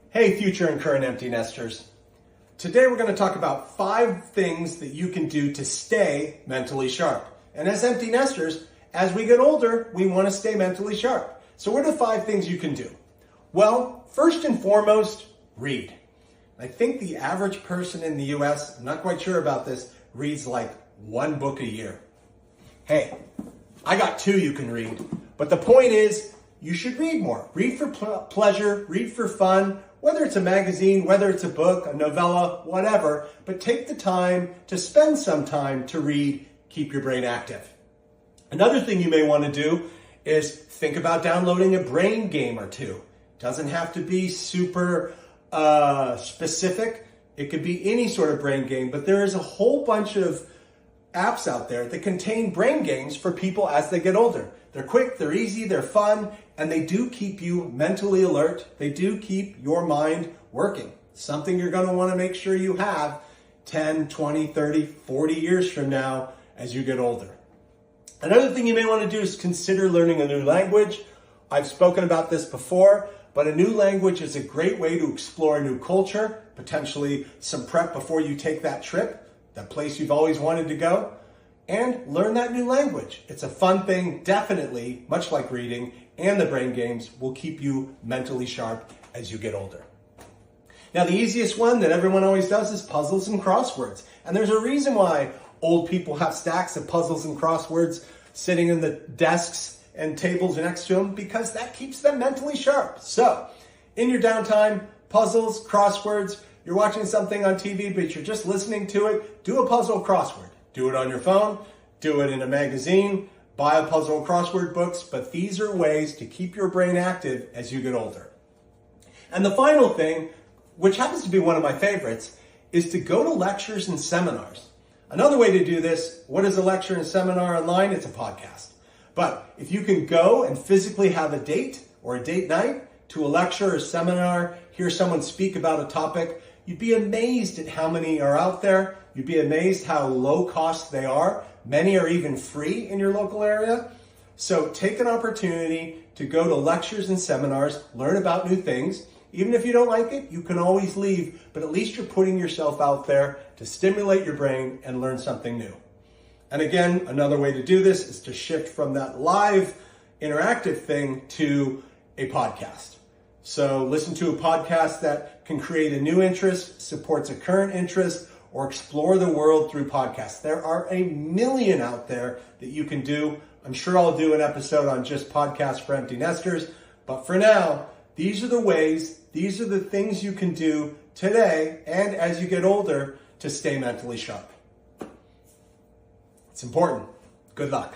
Hey, future and current empty nesters. Today we're going to talk about 5 things that you can do to stay mentally sharp. And as empty nesters, as we get older, we want to stay mentally sharp. So what are the 5 things you can do? Well, first and foremost, read. I think the average person in the US, I'm not quite sure about this, reads like 1 book a year. Hey, I got 2 you can read. But the point is, you should read more. Read for pleasure, read for fun, whether it's a magazine, whether it's a book, a novella, whatever, but take the time to spend some time to read, keep your brain active. Another thing you may want to do is think about downloading a brain game or 2. Doesn't have to be super specific. It could be any sort of brain game, but there is a whole bunch of apps out there that contain brain games for people as they get older. They're quick, they're easy, they're fun, and they do keep you mentally alert. They do keep your mind working. Something you're going to want to make sure you have 10, 20, 30, 40 years from now as you get older. Another thing you may want to do is consider learning a new language. I've spoken about this before, but a new language is a great way to explore a new culture, potentially some prep before you take that trip, that place you've always wanted to go, and learn that new language. It's a fun thing, definitely, much like reading, and the brain games will keep you mentally sharp as you get older. Now, the easiest one that everyone always does is puzzles and crosswords. And there's a reason why old people have stacks of puzzles and crosswords sitting in the desks and tables next to them, because that keeps them mentally sharp. So, in your downtime, puzzles, crosswords, you're watching something on TV, but you're just listening to it, do a puzzle crossword. Do it on your phone, do it in a magazine, buy a puzzle crossword books, but these are ways to keep your brain active as you get older. And the final thing, which happens to be one of my favorites, is to go to lectures and seminars. Another way to do this, what is a lecture and seminar online? It's a podcast. But if you can go and physically have a date or a date night to a lecture or seminar, hear someone speak about a topic, you'd be amazed at how many are out there. You'd be amazed how low cost they are. Many are even free in your local area. So take an opportunity to go to lectures and seminars, learn about new things. Even if you don't like it, you can always leave, but at least you're putting yourself out there to stimulate your brain and learn something new. And again, another way to do this is to shift from that live interactive thing to a podcast. So listen to a podcast that can create a new interest, supports a current interest, or explore the world through podcasts. There are a million out there that you can do. I'm sure I'll do an episode on just podcasts for empty nesters. But for now, these are the ways, these are the things you can do today and as you get older to stay mentally sharp. It's important. Good luck.